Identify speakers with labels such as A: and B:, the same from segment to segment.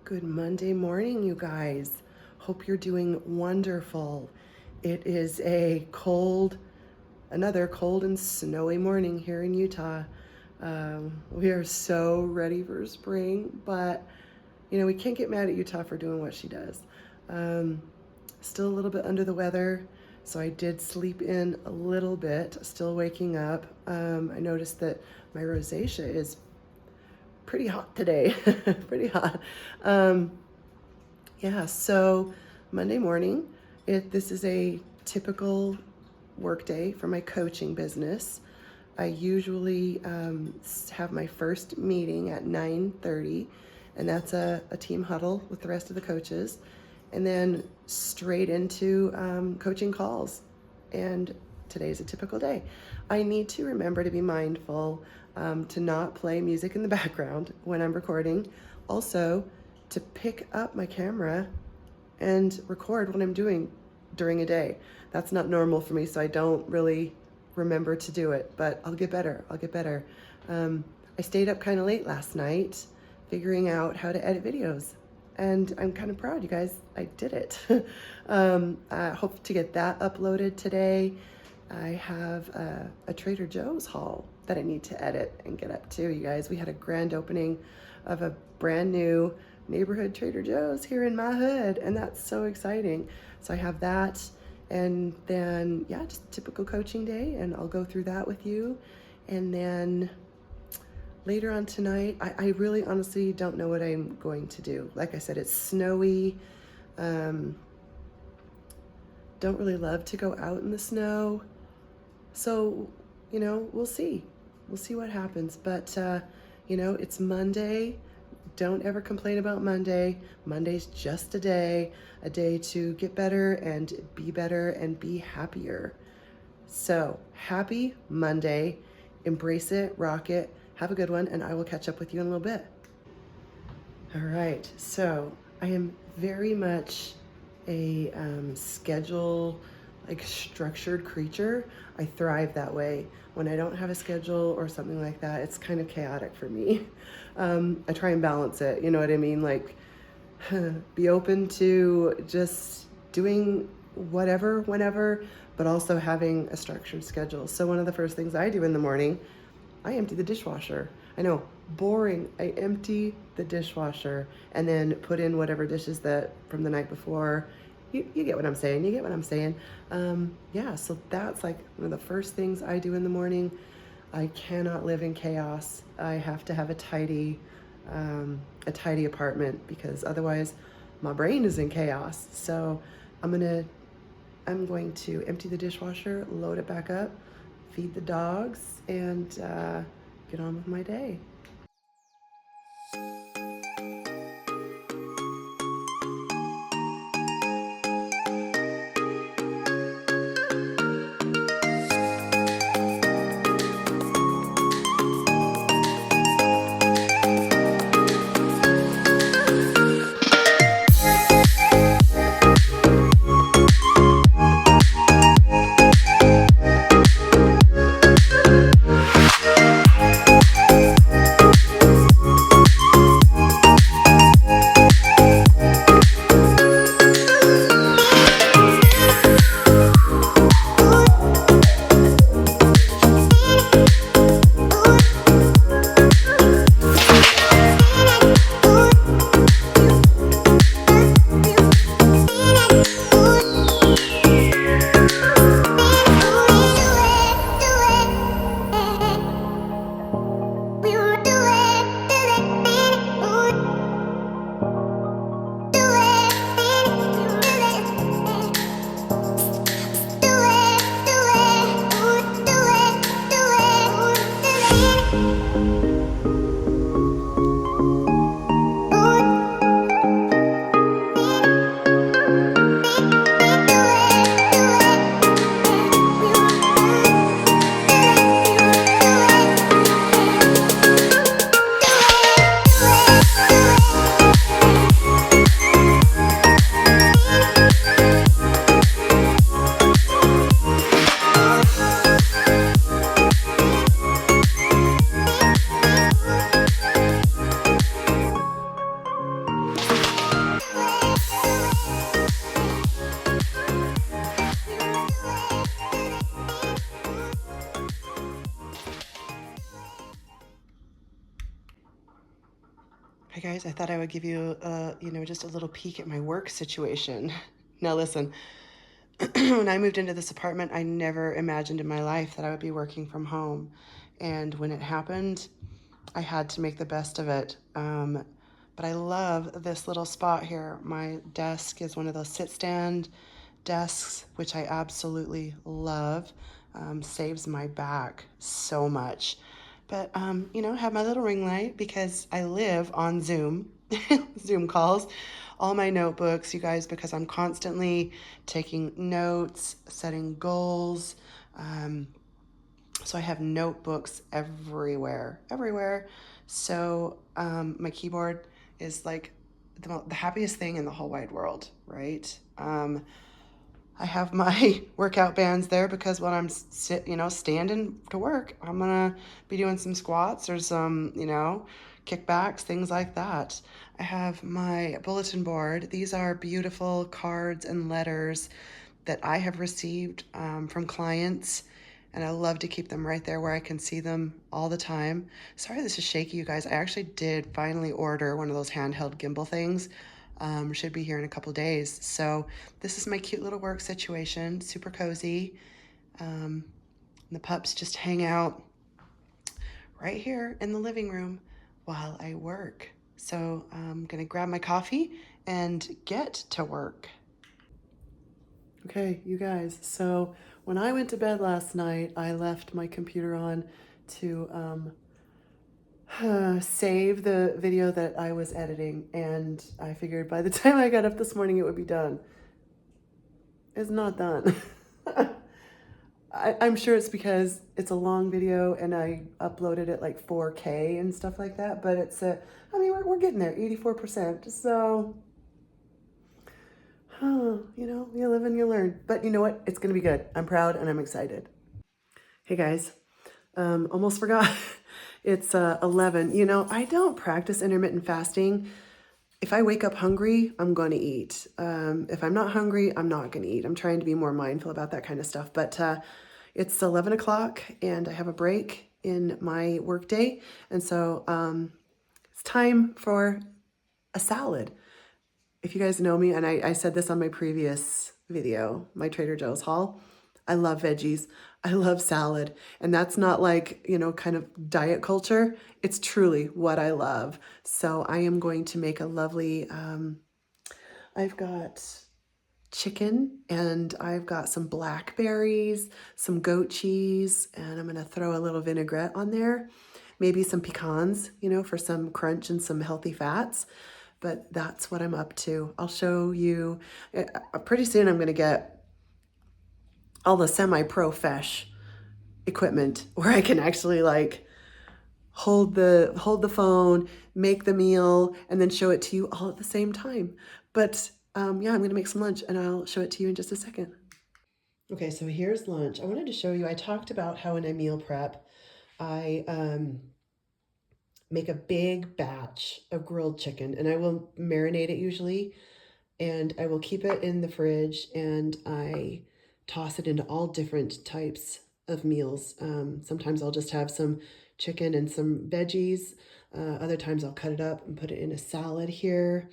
A: Good Monday morning, you guys. Hope you're doing wonderful. It is another cold and snowy morning here in Utah. We are so ready for spring, but we can't get mad at Utah for doing what she does. Still a little bit under the weather, so I did sleep in a little bit, still waking up. I noticed that my rosacea is pretty hot today, pretty hot. Yeah, so Monday morning, this is a typical work day for my coaching business. I usually have my first meeting at 9:30, and that's a team huddle with the rest of the coaches, and then straight into coaching calls. And today's a typical day. I need to remember to be mindful to not play music in the background when I'm recording. Also, to pick up my camera and record what I'm doing during a day. That's not normal for me, so I don't really remember to do it, but I'll get better. I stayed up kind of late last night figuring out how to edit videos, and I'm kind of proud, you guys. I did it. I hope to get that uploaded today. I have a Trader Joe's haul that I need to edit and get up to, you guys. We had a grand opening of a brand new neighborhood Trader Joe's here in my hood, and that's so exciting. So I have that, and then just typical coaching day, and I'll go through that with you. And then later on tonight, I really honestly don't know what I'm going to do. Like I said, it's snowy. Don't really love to go out in the snow, so we'll see what happens. But it's Monday. Don't ever complain about Monday. Monday's just a day to get better and be happier. So happy Monday. Embrace it, rock it, have a good one, and I will catch up with you in a little bit. All right, so I am very much a schedule, structured creature. I thrive that way. When I don't have a schedule or something like that, it's kind of chaotic for me. I try and balance it, you know what I mean? Be open to just doing whatever, whenever, but also having a structured schedule. So one of the first things I do in the morning, I empty the dishwasher. I know, boring. I empty the dishwasher and then put in whatever dishes that from the night before. You get what I'm saying. So that's one of the first things I do in the morning. I cannot live in chaos. I have to have a tidy apartment, because otherwise my brain is in chaos. So I'm going to empty the dishwasher, load it back up, feed the dogs, and get on with my day. Guys, I thought I would give you, just a little peek at my work situation. Now listen, when I moved into this apartment, I never imagined in my life that I would be working from home. And when it happened, I had to make the best of it. But I love this little spot here. My desk is one of those sit-stand desks, which I absolutely love. Saves my back so much. But, have my little ring light because I live on Zoom, Zoom calls, all my notebooks, you guys, because I'm constantly taking notes, setting goals. So I have notebooks everywhere, everywhere. So my keyboard is like the happiest thing in the whole wide world, right? I have my workout bands there because when I'm standing to work, I'm gonna be doing some squats or some, kickbacks, things like that. I have my bulletin board. These are beautiful cards and letters that I have received from clients, and I love to keep them right there where I can see them all the time. Sorry this is shaky, you guys. I actually did finally order one of those handheld gimbal things. Should be here in a couple days. So this is my cute little work situation, super cozy. The pups just hang out right here in the living room while I work. So I'm gonna grab my coffee and get to work. Okay, you guys, so when I went to bed last night, I left my computer on to save the video that I was editing, and I figured by the time I got up this morning it would be done. It's not done. I'm sure it's because it's a long video and I uploaded it like 4K and stuff like that, but we're getting there, 84%, so you live and you learn. But you know what? It's gonna be good. I'm proud and I'm excited. Hey guys, almost forgot. It's 11. I don't practice intermittent fasting. If I wake up hungry, I'm going to eat. If I'm not hungry, I'm not going to eat. I'm trying to be more mindful about that kind of stuff. But it's 11 o'clock and I have a break in my workday. And so it's time for a salad. If you guys know me, and I said this on my previous video, my Trader Joe's haul, I love veggies. I love salad. And that's not like, kind of diet culture. It's truly what I love. So I am going to make a lovely, I've got chicken and I've got some blackberries, some goat cheese, and I'm going to throw a little vinaigrette on there. Maybe some pecans, for some crunch and some healthy fats. But that's what I'm up to. I'll show you. Pretty soon I'm going to get all the semi-pro-fesh equipment where I can actually like hold the phone, make the meal, and then show it to you all at the same time. But I'm going to make some lunch and I'll show it to you in just a second. Okay, so here's lunch. I wanted to show you, I talked about how when I meal prep, I make a big batch of grilled chicken and I will marinate it usually, and I will keep it in the fridge and I toss it into all different types of meals. Sometimes I'll just have some chicken and some veggies. Other times I'll cut it up and put it in a salad here.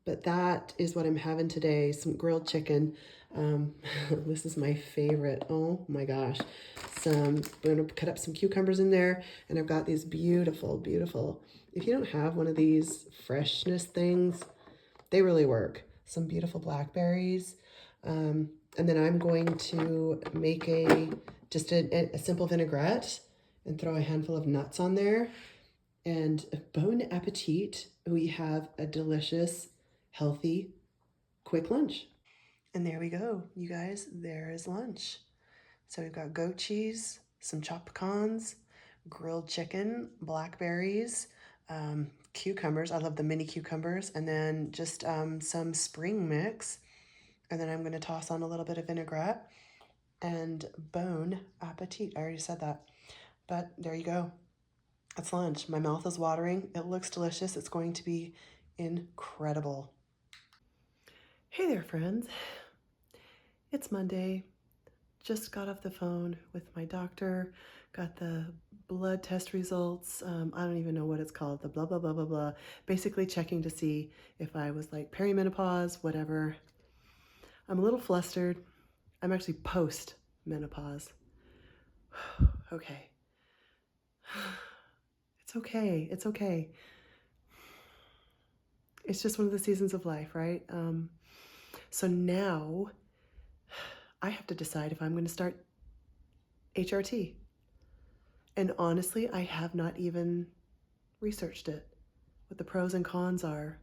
A: But that is what I'm having today, some grilled chicken. This is my favorite. Oh my gosh. I'm going to cut up some cucumbers in there, and I've got these beautiful, beautiful, if you don't have one of these freshness things, they really work. Some beautiful blackberries. And then I'm going to make just a simple vinaigrette and throw a handful of nuts on there. And bon appetit, we have a delicious, healthy, quick lunch. And there we go, you guys, there is lunch. So we've got goat cheese, some chopped pecans, grilled chicken, blackberries, cucumbers. I love the mini cucumbers. And then just some spring mix. And then I'm going to toss on a little bit of vinaigrette and bon appetit. I already said that. But there you go. That's lunch. My mouth is watering. It looks delicious. It's going to be incredible. Hey there, friends. It's Monday, just got off the phone with my doctor, got the blood test results. I don't even know what it's called, the blah, blah, blah, blah, blah. Basically checking to see if I was like perimenopause, whatever. I'm a little flustered. I'm actually post-menopause. Okay. It's okay. It's okay. It's just one of the seasons of life, right? So now I have to decide if I'm going to start HRT. And honestly, I have not even researched it, what the pros and cons are.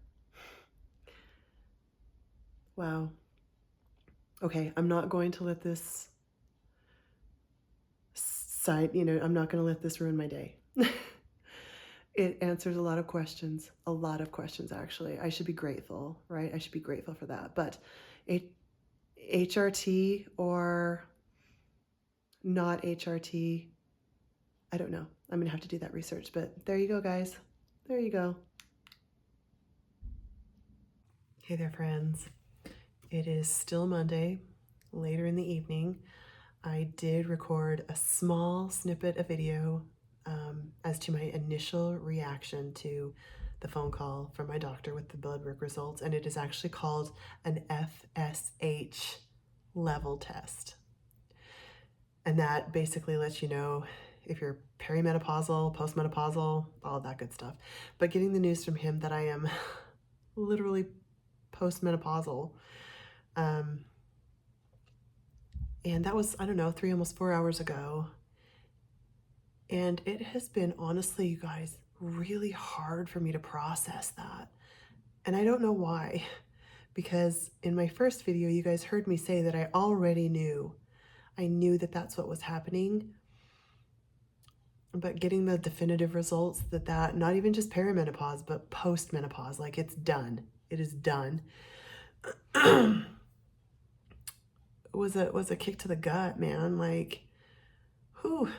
A: Wow. Okay, I'm not going to let this I'm not going to let this ruin my day. It answers a lot of questions actually. I should be grateful, right? I should be grateful for that. But HRT or not HRT, I don't know. I'm going to have to do that research. But there you go, guys. There you go. Hey there, friends. It is still Monday, later in the evening. I did record a small snippet of video as to my initial reaction to the phone call from my doctor with the blood work results, and it is actually called an FSH level test. And that basically lets you know if you're perimenopausal, postmenopausal, all of that good stuff. But getting the news from him that I am literally postmenopausal, and that was, I don't know, 3, almost 4 hours ago. And it has been, honestly, you guys, really hard for me to process that. And I don't know why, because in my first video, you guys heard me say that I already knew. I knew that that's what was happening. But getting the definitive results that not even just perimenopause, but postmenopause, like it's done. It is done. was a kick to the gut, man. Like, whew.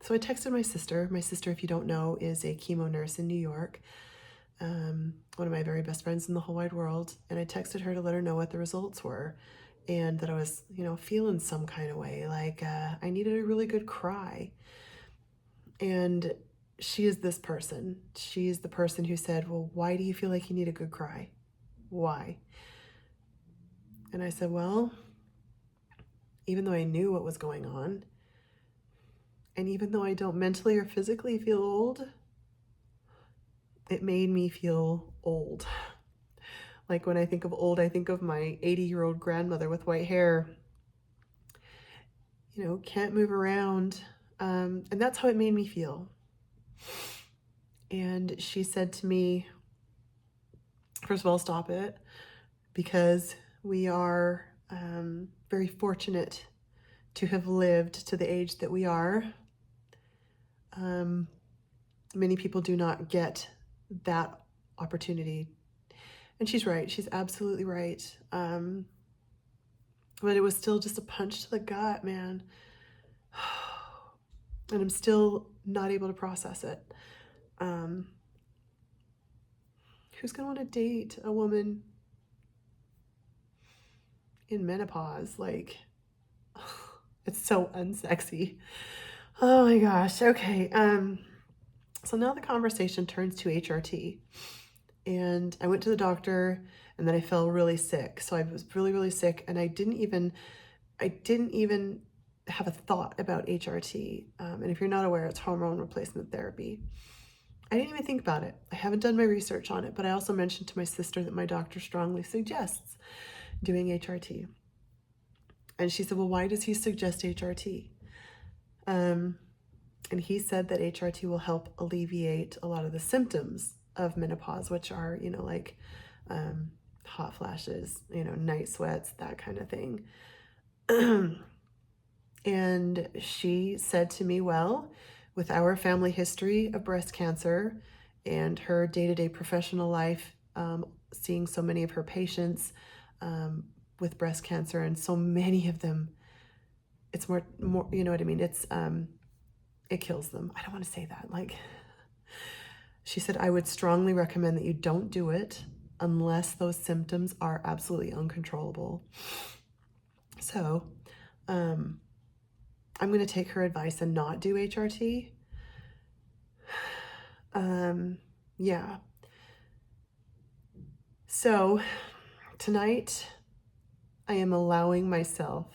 A: So I texted my sister. My sister, if you don't know, is a chemo nurse in New York. One of my very best friends in the whole wide world. And I texted her to let her know what the results were and that I was, feeling some kind of way. Like I needed a really good cry. And she is this person. She's the person who said, well, why do you feel like you need a good cry? Why? And I said, well, even though I knew what was going on, and even though I don't mentally or physically feel old, it made me feel old. Like when I think of old, I think of my 80-year-old grandmother with white hair, can't move around. And that's how it made me feel. And she said to me, first of all, stop it, because we are very fortunate to have lived to the age that we are. Many people do not get that opportunity. And she's right. She's absolutely right. But it was still just a punch to the gut, man. And I'm still not able to process it. Who's going to want to date a woman in menopause? Like, it's so unsexy. Oh my gosh. Okay. So now the conversation turns to HRT. And I went to the doctor and then I felt really sick. So I was really, really sick, and I didn't even have a thought about HRT. And if you're not aware, it's hormone replacement therapy. I didn't even think about it. I haven't done my research on it, but I also mentioned to my sister that my doctor strongly suggests doing HRT. And she said, well, why does he suggest HRT? And he said that HRT will help alleviate a lot of the symptoms of menopause, which are, like hot flashes, night sweats, that kind of thing. And she said to me, well, with our family history of breast cancer and her day-to-day professional life, seeing so many of her patients with breast cancer, and so many of them, it's more, you know what I mean? It's, it kills them. I don't want to say that. Like, she said, I would strongly recommend that you don't do it unless those symptoms are absolutely uncontrollable. So I'm going to take her advice and not do HRT. Yeah. So tonight I'm allowing myself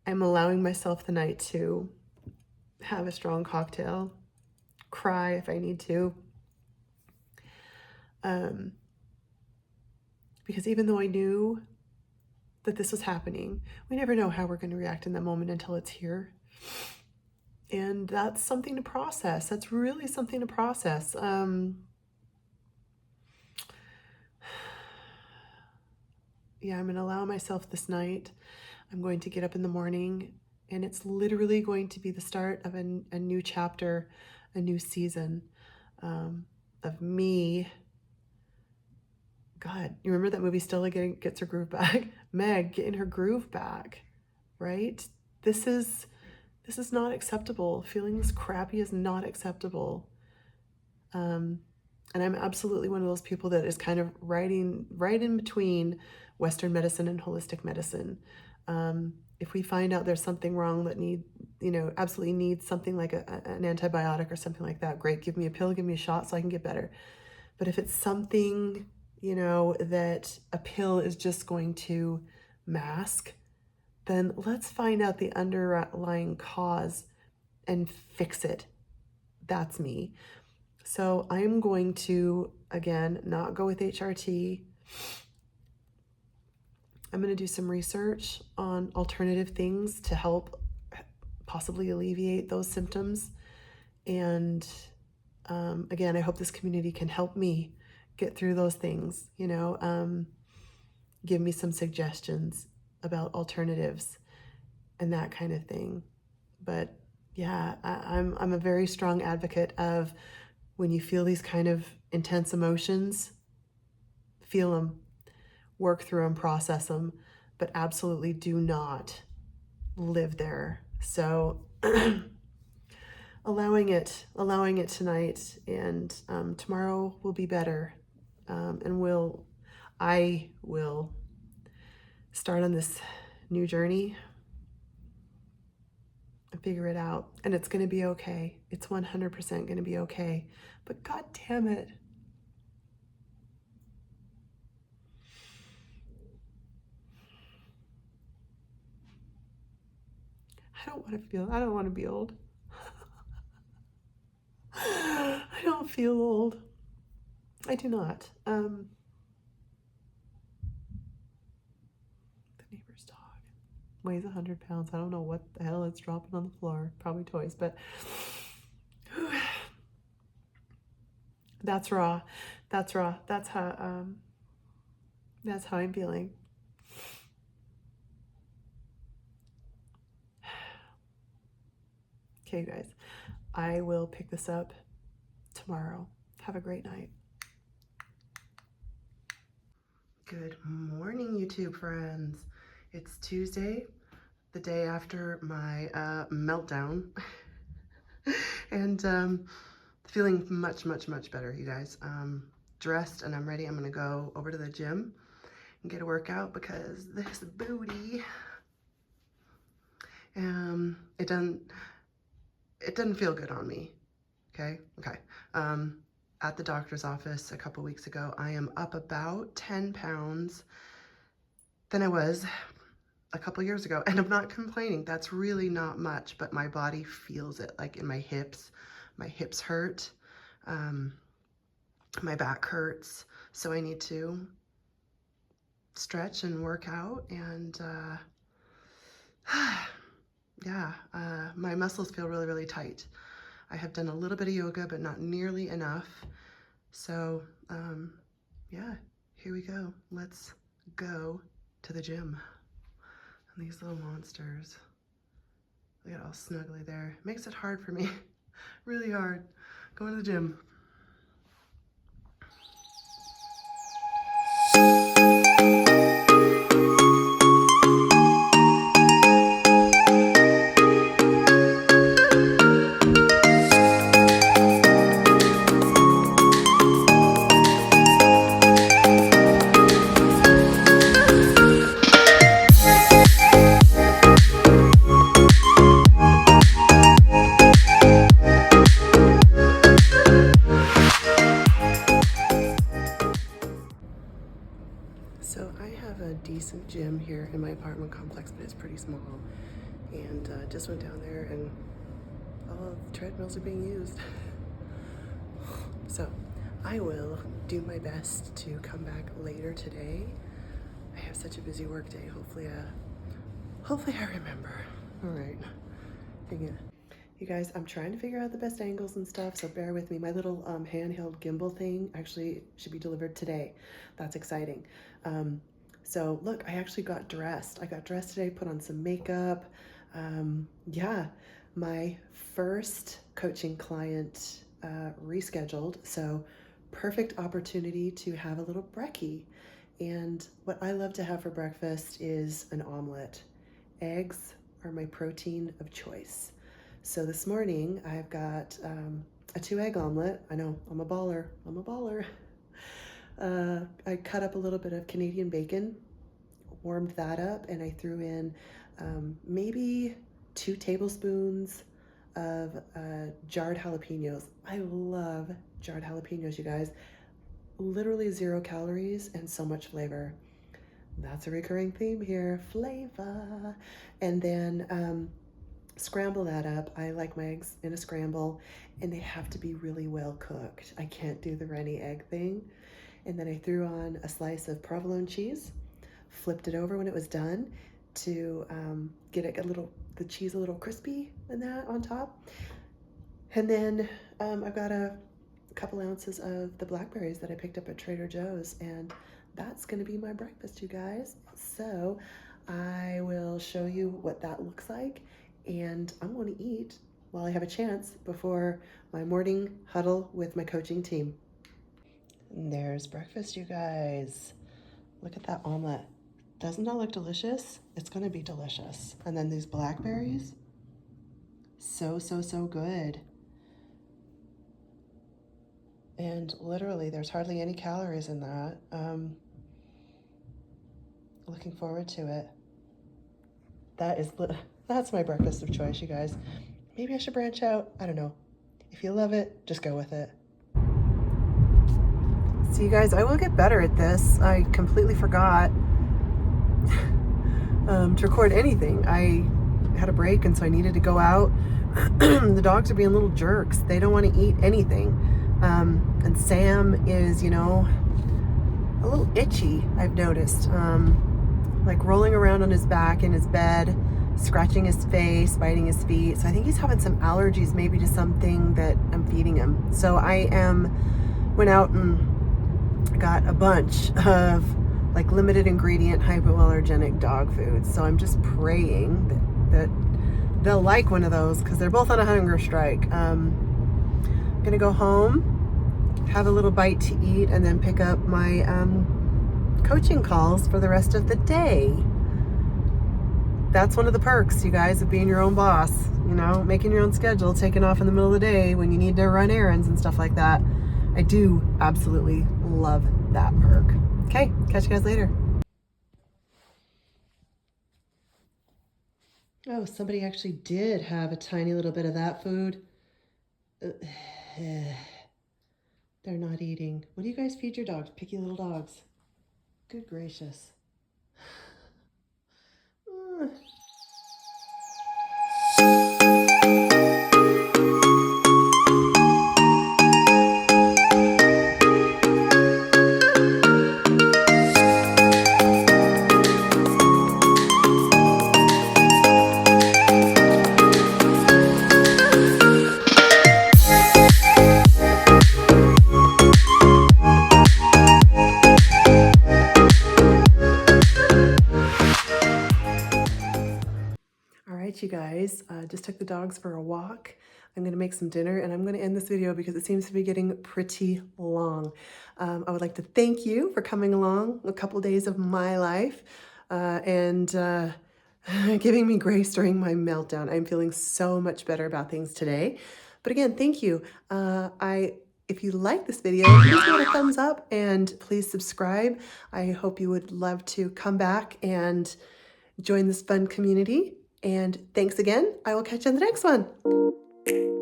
A: the night to have a strong cocktail, cry if I need to. Because even though I knew that this was happening, we never know how we're going to react in that moment until it's here. And that's something to process. That's really something to process. Yeah, I'm going to allow myself this night. I'm going to get up in the morning, and it's literally going to be the start of a new chapter, a new season of me. God, you remember that movie Stella gets her groove back? Meg getting her groove back, right? This is not acceptable. Feeling this crappy is not acceptable. And I'm absolutely one of those people that is kind of right in between Western medicine and holistic medicine. If we find out there's something wrong that absolutely needs something like an antibiotic or something like that, great, give me a pill, give me a shot so I can get better. But if it's something, that a pill is just going to mask, then let's find out the underlying cause and fix it. That's me. So I'm going to, again, not go with HRT. I'm going to do some research on alternative things to help possibly alleviate those symptoms. And again, I hope this community can help me get through those things, give me some suggestions about alternatives and that kind of thing. But yeah, I'm a very strong advocate of when you feel these kind of intense emotions, feel them, work through them, process them, but absolutely do not live there. So allowing it tonight, and tomorrow will be better. And I will start on this new journey and figure it out. And it's going to be okay. It's 100% going to be okay. But God damn it. I don't want to be old. I don't feel old. I do not. The neighbor's dog weighs 100 pounds. I don't know what the hell it's dropping on the floor. Probably toys, but that's raw. That's how I'm feeling. Okay, guys, I will pick this up tomorrow. Have a great night. Good morning, YouTube friends. It's Tuesday, the day after my meltdown, and feeling much better, you guys. Dressed and I'm ready. I'm gonna go over to the gym and get a workout because this booty, it doesn't feel good on me. Okay. At the doctor's office a couple weeks ago, I am up about 10 pounds than I was a couple years ago, and I'm not complaining. That's really not much, but my body feels it, like in my hips. My hips hurt, my back hurts, so I need to stretch and work out, and my muscles feel really tight. I have done a little bit of yoga, but not nearly enough. So, yeah, here we go. Let's go to the gym. And these little monsters, they get all snuggly there. Makes it hard for me, really hard, going to the gym. decent gym here in my apartment complex, but it's pretty small. And just went down there and all the treadmills are being used. So I will do my best to come back later today. I have such a busy work day. Hopefully I remember. All right. You guys, I'm trying to figure out the best angles and stuff, so bear with me. My little handheld gimbal thing actually should be delivered today. That's exciting. So look, I actually got dressed. I got dressed today, put on some makeup. Yeah, my first coaching client rescheduled, so perfect opportunity to have a little brekkie. And what I love to have for breakfast is an omelet. Eggs are my protein of choice. So this morning I've got a 2-egg omelet. I know, I'm a baller. I cut up a little bit of Canadian bacon, warmed that up, and I threw in maybe 2 tablespoons of jarred jalapenos. I love jarred jalapenos, you guys. Literally 0 calories and so much flavor. That's a recurring theme here, flavor. And then scramble that up. I like my eggs in a scramble, and they have to be really well cooked. I can't do the runny egg thing. And then I threw on a slice of provolone cheese, flipped it over when it was done to get it the cheese a little crispy and that on top. And then I've got a couple ounces of the blackberries that I picked up at Trader Joe's, and that's gonna be my breakfast, you guys. So I will show you what that looks like, and I'm gonna eat while I have a chance before my morning huddle with my coaching team. And there's breakfast, you guys. Look at that omelet. Doesn't that look delicious? It's gonna be delicious. And then these blackberries, so good. And literally, there's hardly any calories in that. Looking forward to it. That's my breakfast of choice, you guys. Maybe I should branch out. I don't know. If you love it, just go with it. So you guys, I will get better at this. I completely forgot to record anything. I had a break, and so I needed to go out. The dogs are being little jerks. They don't want to eat anything. And Sam is, a little itchy, I've noticed. Like rolling around on his back in his bed, scratching his face, biting his feet. So I think he's having some allergies maybe to something that I'm feeding him. So I went out and got a bunch of like limited ingredient hypoallergenic dog foods. So I'm just praying that they'll like one of those, because they're both on a hunger strike. I'm gonna go home, have a little bite to eat, and then pick up my coaching calls for the rest of the day. That's one of the perks, you guys, of being your own boss, making your own schedule, taking off in the middle of the day when you need to run errands and stuff like that. I do absolutely love that perk. Okay, catch you guys later. Oh, somebody actually did have a tiny little bit of that food. They're not eating. What do you guys feed your dogs? Picky little dogs. Good gracious. You guys, just took the dogs for a walk. I'm going to make some dinner, and I'm going to end this video because it seems to be getting pretty long. I would like to thank you for coming along a couple days of my life and giving me grace during my meltdown. I'm feeling so much better about things today. But again, thank you. If you like this video, please give it a thumbs up and please subscribe. I hope you would love to come back and join this fun community. And thanks again. I will catch you on the next one.